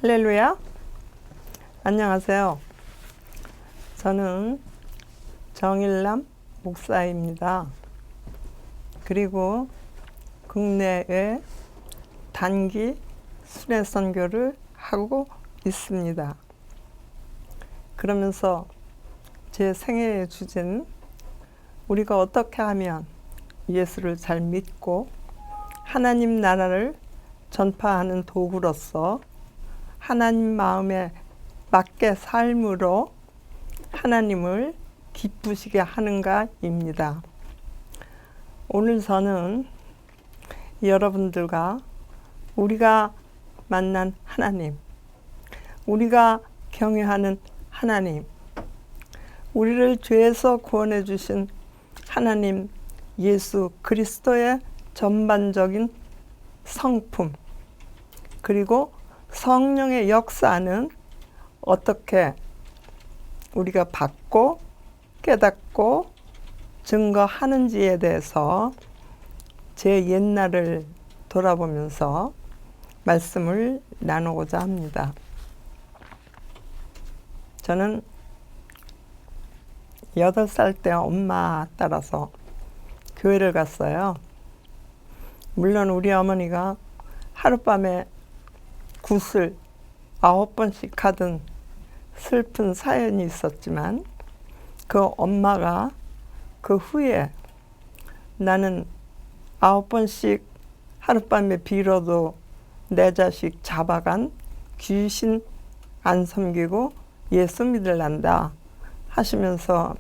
할렐루야. 안녕하세요. 저는 정일남 목사입니다. 그리고 국내에 단기 순회 선교를 하고 있습니다. 그러면서 제 생애의 주제는 우리가 어떻게 하면 예수를 잘 믿고 하나님 나라를 전파하는 도구로서 하나님 마음에 맞게 삶으로 하나님을 기쁘시게 하는가입니다. 오늘 저는 여러분들과 우리가 만난 하나님, 우리가 경외하는 하나님, 우리를 죄에서 구원해 주신 하나님 예수 그리스도의 전반적인 성품, 그리고 성령의 역사는 어떻게 우리가 받고 깨닫고 증거하는지에 대해서 제 옛날을 돌아보면서 말씀을 나누고자 합니다. 저는 8살 때 엄마 따라서 교회를 갔어요. 물론 우리 어머니가 하룻밤에 굿을 9번씩 하던 슬픈 사연이 있었지만 그 엄마가 그 후에 나는 9번씩 하룻밤에 빌어도 내 자식 잡아간 귀신 안 섬기고 예수 믿을란다 하시면서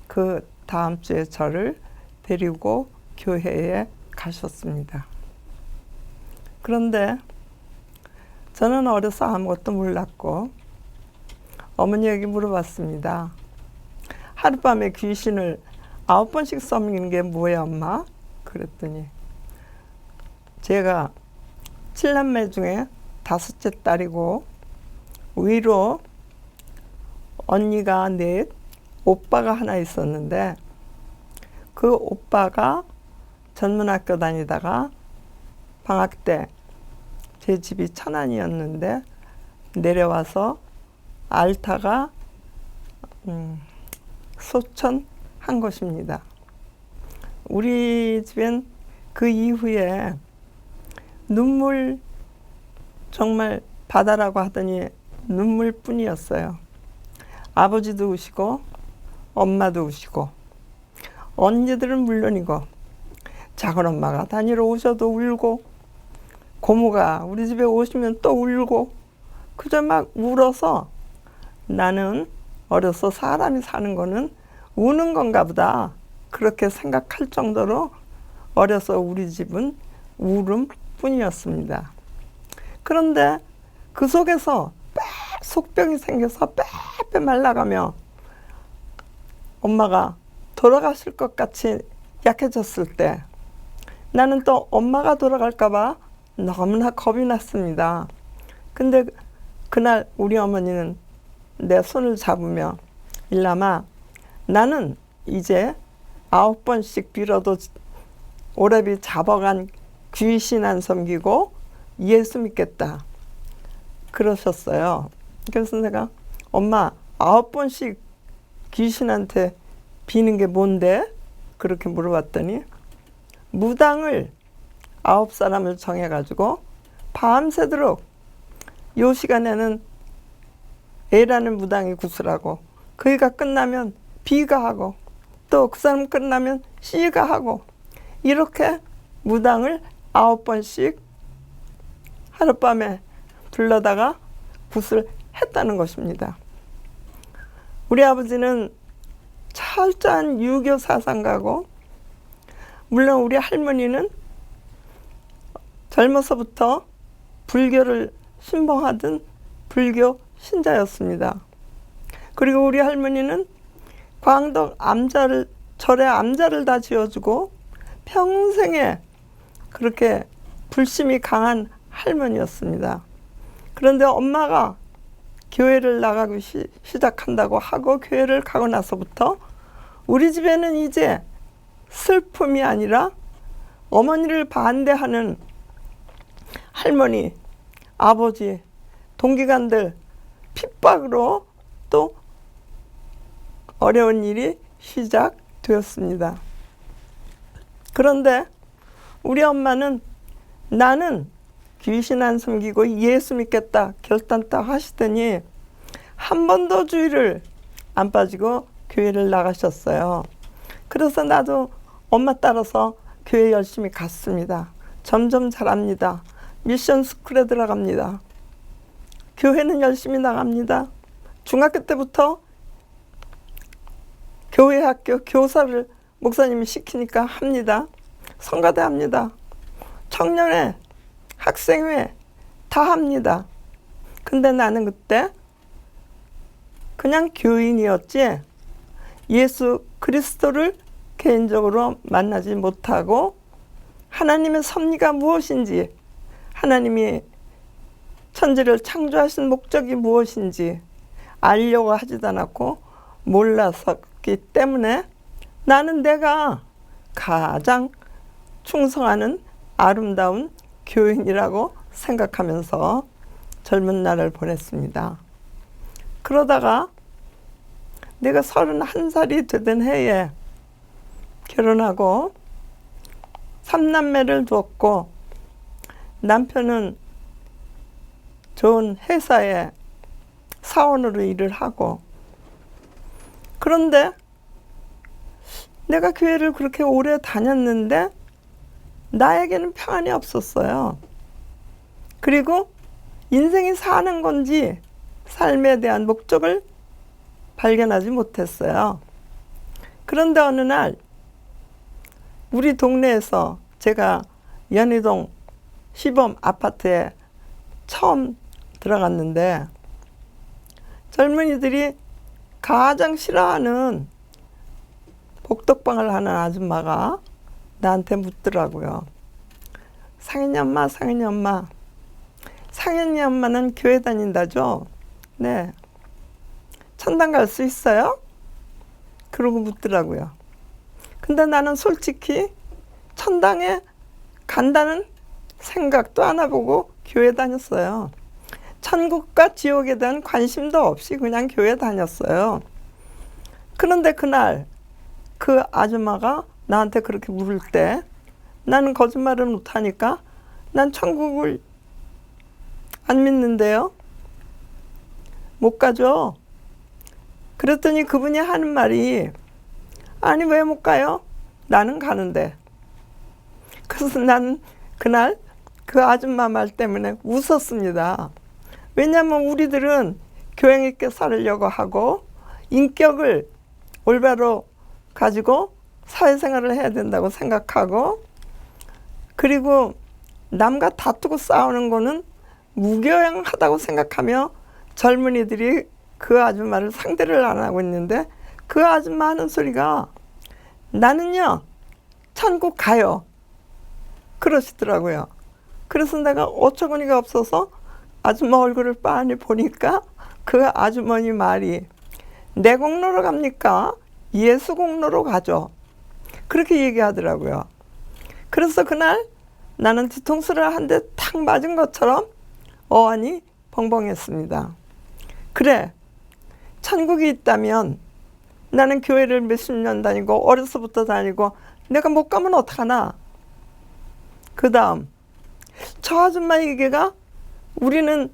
그 다음 주에 저를 데리고 교회에 가셨습니다. 그런데 저는 어려서 아무것도 몰랐고 어머니에게 물어봤습니다. 하룻밤에 귀신을 9번씩 섬기는 게 뭐야 엄마? 그랬더니 제가 7남매 중에 5째 딸이고 위로 언니가 넷, 오빠가 하나 있었는데 그 오빠가 전문학교 다니다가 방학 때 제 집이 천안이었는데 내려와서 알타가 소천한 것입니다. 우리 집엔 그 이후에 눈물 정말 바다라고 하더니 눈물뿐이었어요. 아버지도 우시고 엄마도 우시고 언니들은 물론이고 작은 엄마가 다니러 오셔도 울고 고모가 우리 집에 오시면 또 울고 그저 막 울어서 나는 어려서 사람이 사는 거는 우는 건가 보다 그렇게 생각할 정도로 어려서 우리 집은 울음뿐이었습니다. 그런데 그 속에서 속병이 생겨서 빼빼 말라가며 엄마가 돌아가실 것 같이 약해졌을 때 나는 또 엄마가 돌아갈까 봐 너무나 겁이 났습니다. 근데 그날 우리 어머니는 내 손을 잡으며 일남아 나는 이제 9번씩 빌어도 오래비 잡아간 귀신 안 섬기고 예수 믿겠다 그러셨어요. 그래서 내가 엄마 9번씩 귀신한테 비는 게 뭔데? 그렇게 물어봤더니 무당을 9사람을 정해가지고 밤새도록 요 시간에는 A라는 무당이 구슬하고 그이가 끝나면 B가 하고 또 그 사람 끝나면 C가 하고 이렇게 무당을 9번씩 하룻밤에 불러다가 구슬했다는 것입니다. 우리 아버지는 철저한 유교 사상가고 물론 우리 할머니는 젊어서부터 불교를 신봉하던 불교 신자였습니다. 그리고 우리 할머니는 광덕 절에 암자를 다 지어주고 평생에 그렇게 불심이 강한 할머니였습니다. 그런데 엄마가 교회를 나가기 시작한다고 하고 교회를 가고 나서부터 우리 집에는 이제 슬픔이 아니라 어머니를 반대하는 할머니, 아버지, 동기간들 핍박으로 또 어려운 일이 시작되었습니다. 그런데 우리 엄마는 나는 귀신 안 섬기고 예수 믿겠다 결단 딱 하시더니 한 번도 주일을 안 빠지고 교회를 나가셨어요. 그래서 나도 엄마 따라서 교회 열심히 갔습니다. 점점 잘합니다. 미션 스쿨에 들어갑니다. 교회는 열심히 나갑니다. 중학교 때부터 교회 학교 교사를 목사님이 시키니까 합니다. 성가대 합니다. 청년회, 학생회 다 합니다. 근데 나는 그때 그냥 교인이었지 예수 그리스도를 개인적으로 만나지 못하고 하나님의 섭리가 무엇인지, 하나님이 천지를 창조하신 목적이 무엇인지 알려고 하지도 않았고 몰랐었기 때문에 나는 내가 가장 충성하는 아름다운 교인이라고 생각하면서 젊은 날을 보냈습니다. 그러다가 내가 31살이 되던 해에 결혼하고 3남매를 두었고 남편은 좋은 회사에 사원으로 일을 하고, 그런데 내가 교회를 그렇게 오래 다녔는데 나에게는 평안이 없었어요. 그리고 인생이 사는 건지 삶에 대한 목적을 발견하지 못했어요. 그런데 어느 날 우리 동네에서 제가 연희동 시범 아파트에 처음 들어갔는데 젊은이들이 가장 싫어하는 복덕방을 하는 아줌마가 나한테 묻더라고요. 상현이 엄마, 상현이 엄마. 상현이 엄마는 교회 다닌다죠? 네. 천당 갈 수 있어요? 그러고 묻더라고요. 근데 나는 솔직히 천당에 간다는 생각도 안 해보고 교회 다녔어요. 천국과 지옥에 대한 관심도 없이 그냥 교회 다녔어요. 그런데 그날 그 아줌마가 나한테 그렇게 물을 때 나는 거짓말을 못하니까 난 천국을 안 믿는데요. 못 가죠. 그랬더니 그분이 하는 말이 아니 왜 못 가요? 나는 가는데. 그래서 나는 그날 그 아줌마 말 때문에 웃었습니다. 왜냐하면 우리들은 교양 있게 살려고 하고 인격을 올바로 가지고 사회생활을 해야 된다고 생각하고, 그리고 남과 다투고 싸우는 거는 무교양하다고 생각하며 젊은이들이 그 아줌마를 상대를 안 하고 있는데 그 아줌마 하는 소리가 나는요 천국 가요 그러시더라고요. 그래서 내가 어처구니가 없어서 아줌마 얼굴을 빤히 보니까 그 아주머니 말이 내 공로로 갑니까? 예수 공로로 가죠. 그렇게 얘기하더라고요. 그래서 그날 나는 뒤통수를 한 대 탁 맞은 것처럼 어안이 벙벙했습니다. 그래, 천국이 있다면 나는 교회를 몇십 년 다니고 어려서부터 다니고 내가 못 가면 어떡하나. 그 다음 저 아줌마 얘기가 우리는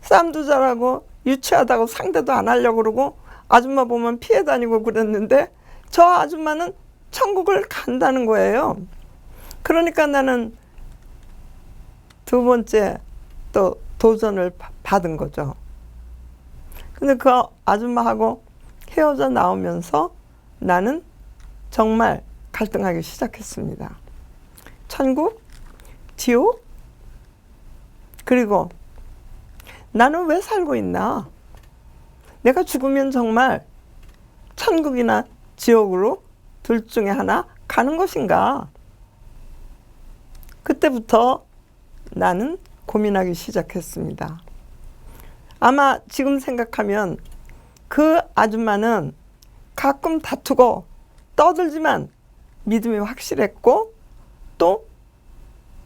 싸움도 잘하고 유치하다고 상대도 안 하려고 그러고 아줌마 보면 피해 다니고 그랬는데 저 아줌마는 천국을 간다는 거예요. 그러니까 나는 두 번째 또 도전을 받은 거죠. 근데 그 아줌마하고 헤어져 나오면서 나는 정말 갈등하기 시작했습니다. 천국? 지옥? 그리고 나는 왜 살고 있나? 내가 죽으면 정말 천국이나 지옥으로 둘 중에 하나 가는 것인가? 그때부터 나는 고민하기 시작했습니다. 아마 지금 생각하면 그 아줌마는 가끔 다투고 떠들지만 믿음이 확실했고 또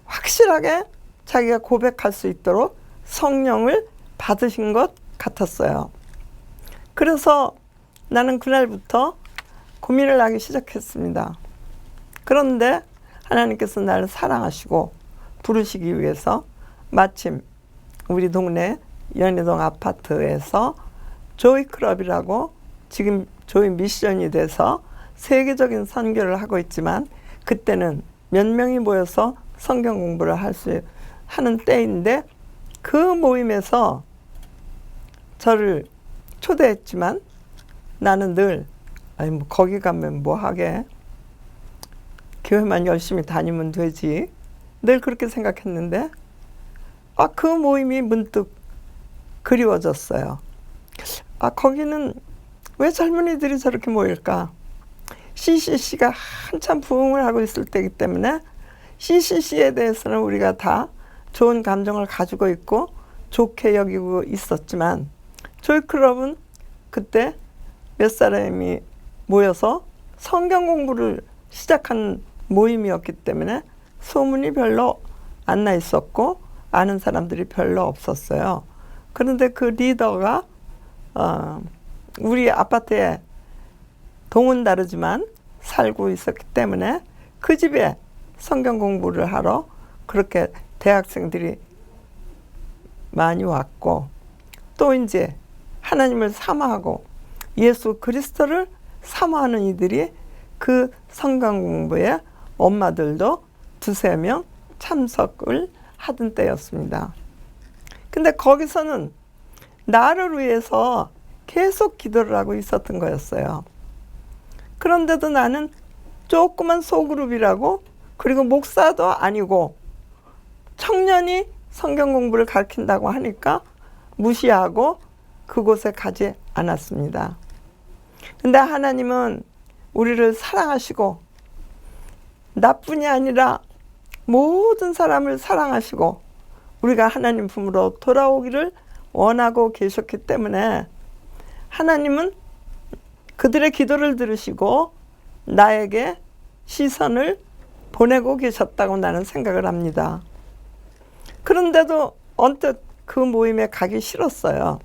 확실하게 자기가 고백할 수 있도록 성령을 받으신 것 같았어요. 그래서 나는 그날부터 고민을 하기 시작했습니다. 그런데 하나님께서 나를 사랑하시고 부르시기 위해서 마침 우리 동네 연희동 아파트에서 조이클럽이라고 지금 조이 미션이 돼서 세계적인 선교를 하고 있지만 그때는 몇 명이 모여서 성경 공부를 하는 때인데 그 모임에서 저를 초대했지만 나는 늘 아니 뭐 거기 가면 뭐 하게 교회만 열심히 다니면 되지 늘 그렇게 생각했는데 그 모임이 문득 그리워졌어요. 거기는 왜 젊은이들이 저렇게 모일까? CCC가 한참 부흥을 하고 있을 때이기 때문에 CCC에 대해서는 우리가 다 좋은 감정을 가지고 있고 좋게 여기고 있었지만 조이클럽은 그때 몇 사람이 모여서 성경 공부를 시작한 모임이었기 때문에 소문이 별로 안 나 있었고 아는 사람들이 별로 없었어요. 그런데 그 리더가 우리 아파트에 동은 다르지만 살고 있었기 때문에 그 집에 성경 공부를 하러 그렇게 대학생들이 많이 왔고 또 이제 하나님을 사모하고 예수 그리스도를 사모하는 이들이 그 성경 공부에 엄마들도 두세 명 참석을 하던 때였습니다. 근데 거기서는 나를 위해서 계속 기도를 하고 있었던 거였어요. 그런데도 나는 조그만 소그룹이라고 그리고 목사도 아니고 청년이 성경 공부를 가르친다고 하니까 무시하고 그곳에 가지 않았습니다. 근데 하나님은 우리를 사랑하시고 나뿐이 아니라 모든 사람을 사랑하시고 우리가 하나님 품으로 돌아오기를 원하고 계셨기 때문에 하나님은 그들의 기도를 들으시고 나에게 시선을 보내고 계셨다고 나는 생각을 합니다. 그런데도 언뜻 그 모임에 가기 싫었어요.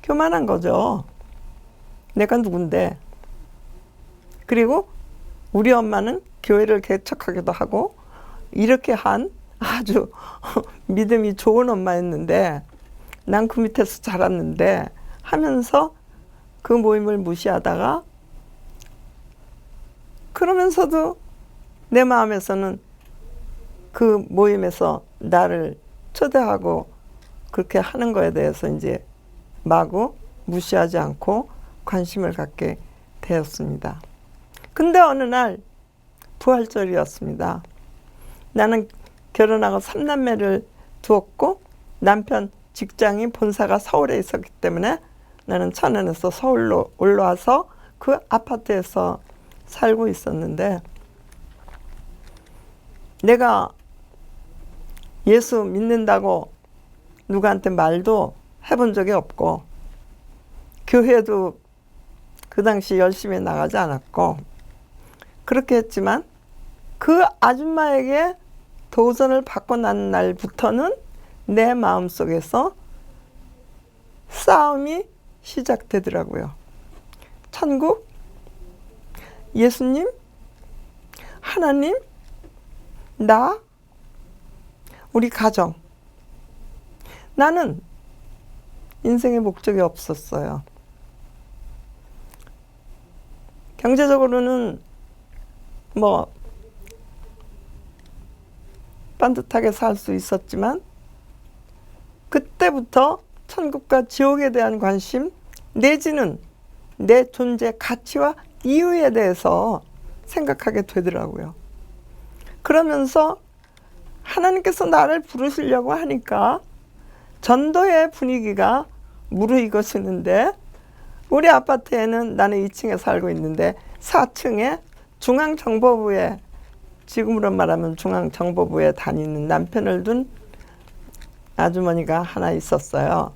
교만한 거죠. 내가 누군데. 그리고 우리 엄마는 교회를 개척하기도 하고 이렇게 한 아주 믿음이 좋은 엄마였는데 난 그 밑에서 자랐는데 하면서 그 모임을 무시하다가 그러면서도 내 마음에서는 그 모임에서 나를 초대하고 그렇게 하는 거에 대해서 이제 마구 무시하지 않고 관심을 갖게 되었습니다. 근데 어느 날 부활절이었습니다. 나는 결혼하고 3남매를 두었고 남편 직장이 본사가 서울에 있었기 때문에 나는 천안에서 서울로 올라와서 그 아파트에서 살고 있었는데 내가 예수 믿는다고 누구한테 말도 해본 적이 없고 교회도 그 당시 열심히 나가지 않았고 그렇게 했지만 그 아줌마에게 도전을 받고 난 날부터는 내 마음속에서 싸움이 시작되더라고요. 천국, 예수님, 하나님, 나, 우리 가정. 나는 인생의 목적이 없었어요. 경제적으로는 뭐 반듯하게 살 수 있었지만 그때부터 천국과 지옥에 대한 관심 내지는 내 존재 가치와 이유에 대해서 생각하게 되더라고요. 그러면서 하나님께서 나를 부르시려고 하니까 전도의 분위기가 무르익어지는데 우리 아파트에는 나는 2층에 살고 있는데 4층에 중앙정보부에 지금으로 말하면 중앙정보부에 다니는 남편을 둔 아주머니가 하나 있었어요.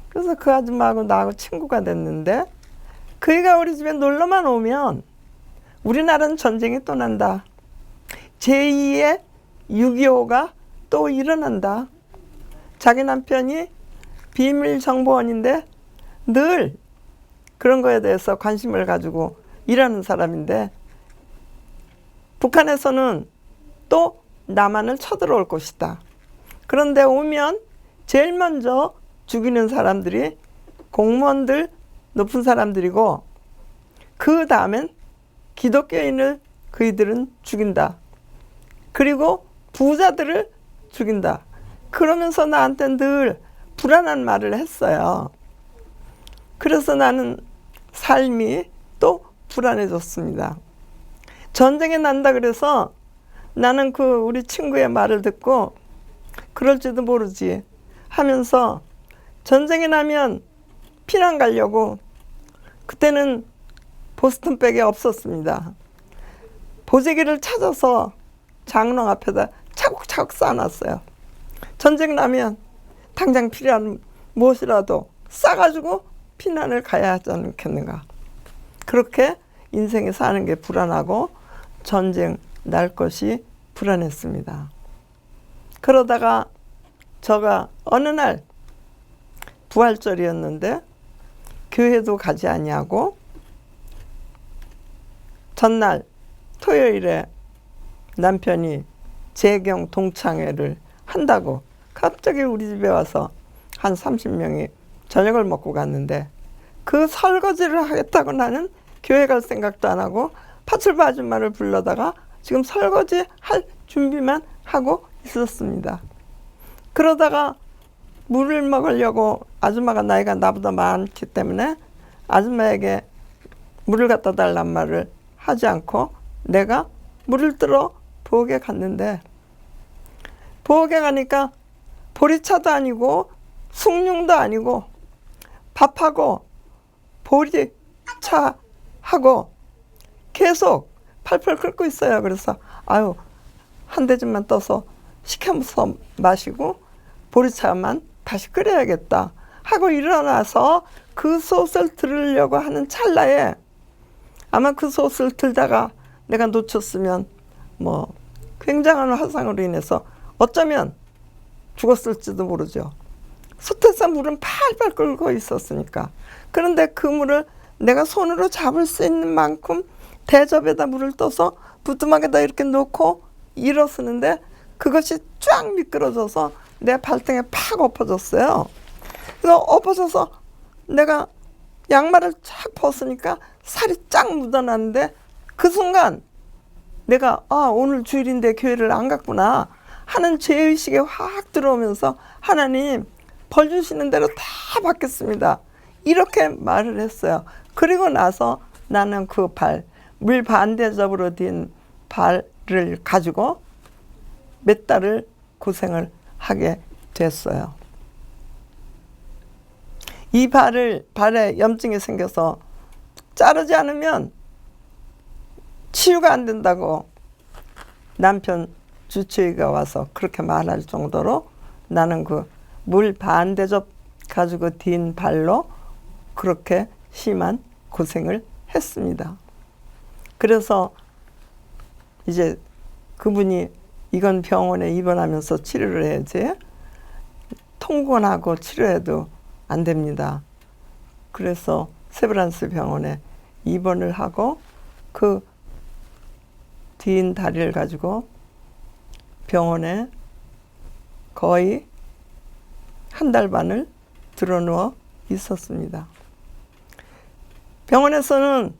그래서 그 아줌마하고 나하고 친구가 됐는데 그이가 우리 집에 놀러만 오면 우리나라는 전쟁이 또 난다. 제2의 6.25가 또 일어난다. 자기 남편이 비밀정보원인데 늘 그런 거에 대해서 관심을 가지고 일하는 사람인데 북한에서는 또 남한을 쳐들어올 것이다. 그런데 오면 제일 먼저 죽이는 사람들이 공무원들, 높은 사람들이고 그 다음엔 기독교인을 그이들은 죽인다. 그리고 부자들을 죽인다. 그러면서 나한테 늘 불안한 말을 했어요. 그래서 나는 삶이 또 불안해졌습니다. 전쟁이 난다 그래서 나는 그 우리 친구의 말을 듣고 그럴지도 모르지 하면서 전쟁이 나면 피난 가려고 그때는 보스턴백이 없었습니다. 보재기를 찾아서 장롱 앞에다 차곡차곡 쌓아놨어요. 전쟁 나면 당장 필요한 무엇이라도 싸가지고 피난을 가야 하지 않겠는가. 그렇게 인생에 사는 게 불안하고 전쟁 날 것이 불안했습니다. 그러다가 저가 어느 날 부활절이었는데 교회도 가지 아니하고 전날 토요일에 남편이 재경 동창회를 한다고 갑자기 우리 집에 와서 한 30명이 저녁을 먹고 갔는데 그 설거지를 하겠다고 나는 교회 갈 생각도 안 하고 파출부 아줌마를 불러다가 지금 설거지 할 준비만 하고 있었습니다. 그러다가 물을 먹으려고 아줌마가 나이가 나보다 많기 때문에 아줌마에게 물을 갖다 달란 말을 하지 않고 내가 물을 뜨러 부엌에 갔는데 부엌에 가니까 보리차도 아니고 숭늉도 아니고 밥하고 보리차하고 계속 팔팔 끓고 있어요. 그래서 아유 한 대접만 떠서 시켜서 마시고 보리차만 다시 끓여야겠다 하고 일어나서 그 솥을 들으려고 하는 찰나에 아마 그 솥을 들다가 내가 놓쳤으면 뭐 굉장한 화상으로 인해서 어쩌면 죽었을지도 모르죠. 솥에서 물은 팔팔 끓고 있었으니까. 그런데 그 물을 내가 손으로 잡을 수 있는 만큼 대접에다 물을 떠서 부뚜막에다 이렇게 놓고 일어서는데 그것이 쫙 미끄러져서 내 발등에 팍 엎어졌어요. 그래서 엎어져서 내가 양말을 착 벗으니까 살이 쫙 묻어났는데 그 순간 내가 오늘 주일인데 교회를 안 갔구나 하는 죄의식에 확 들어오면서 하나님 벌 주시는 대로 다 받겠습니다. 이렇게 말을 했어요. 그리고 나서 나는 그 물 반대접으로 된 발을 가지고 몇 달을 고생을 하게 됐어요. 이 발에 염증이 생겨서 자르지 않으면 치유가 안 된다고 남편 주치의가 와서 그렇게 말할 정도로 나는 그 물 반대접 가지고 딘 발로 그렇게 심한 고생을 했습니다. 그래서 이제 그분이 이건 병원에 입원하면서 치료를 해야지 통원하고 치료해도 안 됩니다. 그래서 세브란스 병원에 입원을 하고 그 딘 다리를 가지고 병원에 거의 한 달 반을 드러누워 있었습니다. 병원에서는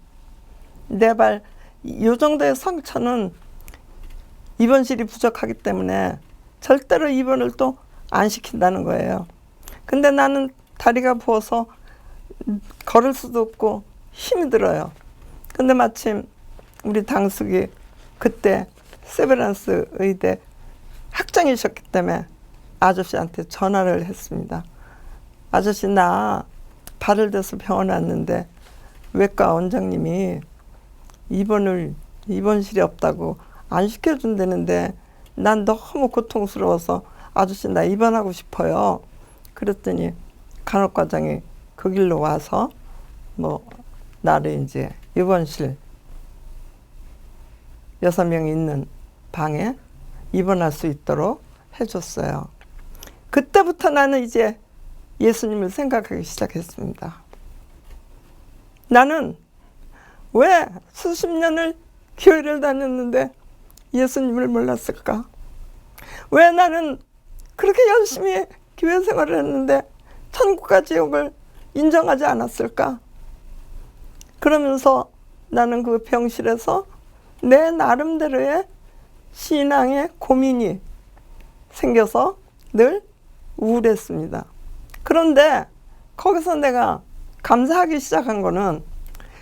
내 발 이 정도의 상처는 입원실이 부족하기 때문에 절대로 입원을 또 안 시킨다는 거예요. 근데 나는 다리가 부어서 걸을 수도 없고 힘이 들어요. 근데 마침 우리 당숙이 그때 세브란스 의대 학장이셨기 때문에 아저씨한테 전화를 했습니다. 아저씨 나 발을 대서 병원 왔는데 외과 원장님이 입원실이 없다고 안 시켜준다는데 난 너무 고통스러워서 아저씨 나 입원하고 싶어요. 그랬더니 간호과장이 그 길로 와서 뭐 나를 이제 입원실 6명이 있는 방에 입원할 수 있도록 해줬어요. 그때부터 나는 이제 예수님을 생각하기 시작했습니다. 나는 왜 수십 년을 교회를 다녔는데 예수님을 몰랐을까? 왜 나는 그렇게 열심히 교회 생활을 했는데 천국과 지옥을 인정하지 않았을까? 그러면서 나는 그 병실에서 내 나름대로의 신앙의 고민이 생겨서 늘 우울했습니다. 그런데 거기서 내가 감사하기 시작한 거는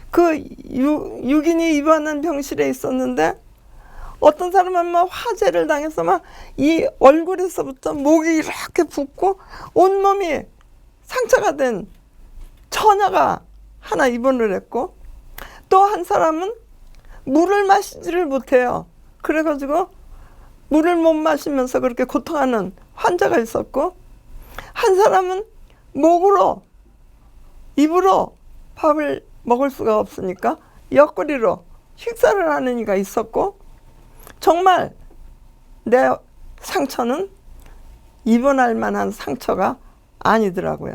그 6인이 입원한 병실에 있었는데 어떤 사람은 막 화재를 당해서 막 이 얼굴에서부터 목이 이렇게 붓고 온몸이 상처가 된 처녀가 하나 입원을 했고, 또 한 사람은 물을 마시지를 못해요. 그래가지고 물을 못 마시면서 그렇게 고통하는 환자가 있었고, 한 사람은 목으로 입으로 밥을 먹을 수가 없으니까 옆구리로 식사를 하는 이가 있었고, 정말 내 상처는 입원할 만한 상처가 아니더라고요.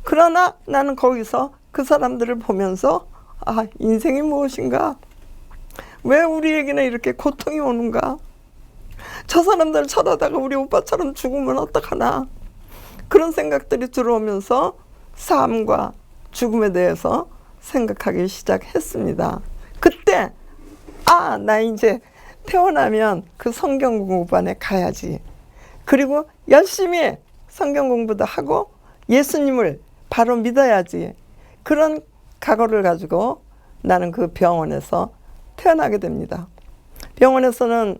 그러나 나는 거기서 그 사람들을 보면서 아, 인생이 무엇인가? 왜 우리에게는 이렇게 고통이 오는가? 저 사람들 쳐다다가 우리 오빠처럼 죽으면 어떡하나? 그런 생각들이 들어오면서 삶과 죽음에 대해서 생각하기 시작했습니다. 그때 아, 나 이제 태어나면 그 성경 공부반에 가야지. 그리고 열심히 성경 공부도 하고 예수님을 바로 믿어야지. 그런 각오를 가지고 나는 그 병원에서 태어나게 됩니다. 병원에서는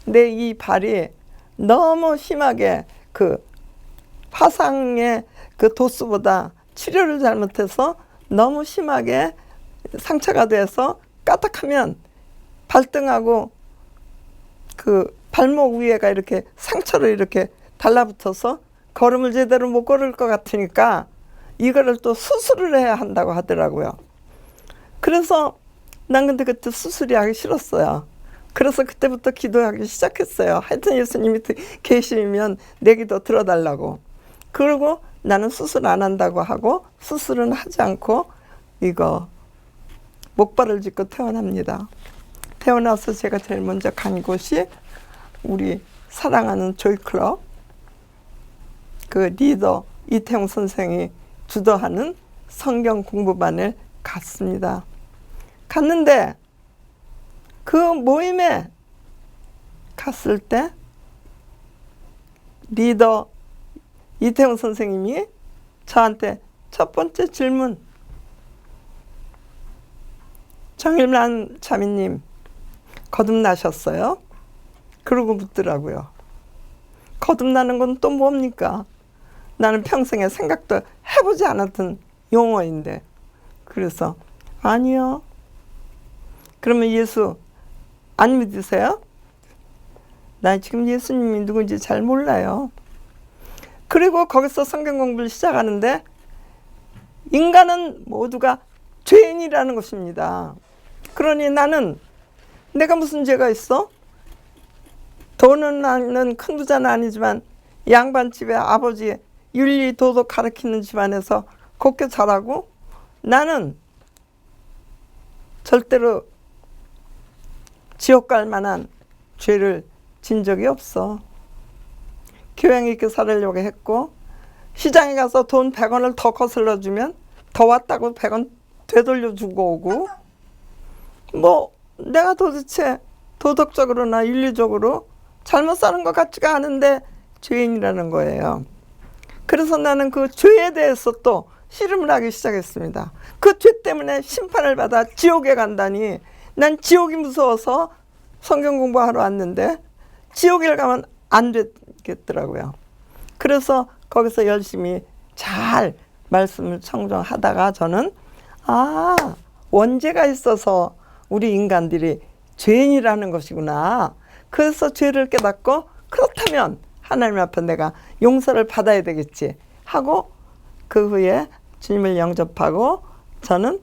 내 이 발이 너무 심하게 그 화상의 그 도수보다 치료를 잘못해서 너무 심하게 상처가 돼서 까딱하면 발등하고 그 발목 위에가 이렇게 상처로 이렇게 달라붙어서 걸음을 제대로 못 걸을 것 같으니까 이거를 또 수술을 해야 한다고 하더라고요. 그래서 난 근데 그때 수술이 하기 싫었어요. 그래서 그때부터 기도하기 시작했어요. 하여튼 예수님이 계시면 내 기도 들어달라고. 그리고 나는 수술 안 한다고 하고 수술은 하지 않고 이거 목발을 짚고 태어납니다. 태어나서 제가 제일 먼저 간 곳이 우리 사랑하는 조이클럽 그 리더 이태용 선생이 주도하는 성경 공부반을 갔습니다. 갔는데 그 모임에 갔을 때 리더 이태용 선생님이 저한테 첫 번째 질문, 정일만 자매님 거듭나셨어요? 그러고 묻더라고요. 거듭나는 건 또 뭡니까? 나는 평생에 생각도 해보지 않았던 용어인데. 그래서 아니요. 그러면 예수 안 믿으세요? 나 지금 예수님이 누군지 잘 몰라요. 그리고 거기서 성경 공부를 시작하는데 인간은 모두가 죄인이라는 것입니다. 그러니 나는 내가 무슨 죄가 있어? 돈은 아는 큰 부자는 아니지만 양반집에 아버지 윤리 도덕 가르치는 집안에서 곱게 자라고 나는 절대로 지옥 갈 만한 죄를 진 적이 없어. 교양 있게 살으려고 했고 시장에 가서 돈 100원을 더 거슬러 주면 더 왔다고 100원 되돌려 주고 오고 뭐 내가 도대체 도덕적으로나 윤리적으로 잘못 사는 것 같지가 않은데 죄인이라는 거예요. 그래서 나는 그 죄에 대해서 또 씨름을 하기 시작했습니다. 그 죄 때문에 심판을 받아 지옥에 간다니 난 지옥이 무서워서 성경 공부하러 왔는데 지옥에 가면 안 되겠더라고요. 그래서 거기서 열심히 잘 말씀을 청정하다가 저는 아, 원죄가 있어서 우리 인간들이 죄인이라는 것이구나. 그래서 죄를 깨닫고 그렇다면 하나님 앞에 내가 용서를 받아야 되겠지 하고 그 후에 주님을 영접하고 저는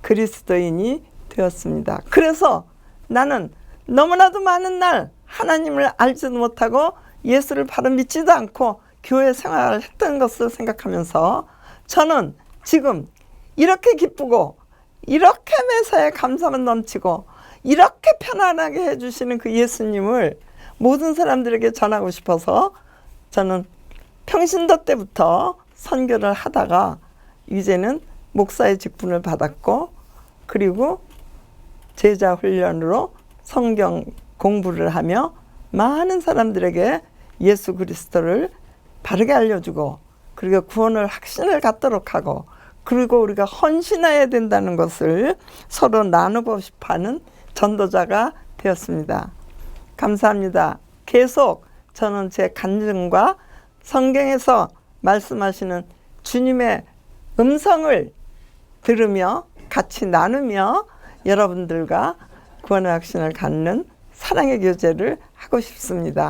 그리스도인이 되었습니다. 그래서 나는 너무나도 많은 날 하나님을 알지도 못하고 예수를 바로 믿지도 않고 교회 생활을 했던 것을 생각하면서 저는 지금 이렇게 기쁘고 이렇게 매사에 감사만 넘치고 이렇게 편안하게 해주시는 그 예수님을 모든 사람들에게 전하고 싶어서 저는 평신도 때부터 선교를 하다가 이제는 목사의 직분을 받았고 그리고 제자 훈련으로 성경 공부를 하며 많은 사람들에게 예수 그리스도를 바르게 알려주고 그리고 구원을 확신을 갖도록 하고 그리고 우리가 헌신해야 된다는 것을 서로 나누고 싶어하는 전도자가 되었습니다. 감사합니다. 계속 저는 제 간증과 성경에서 말씀하시는 주님의 음성을 들으며 같이 나누며 여러분들과 구원의 확신을 갖는 사랑의 교제를 하고 싶습니다.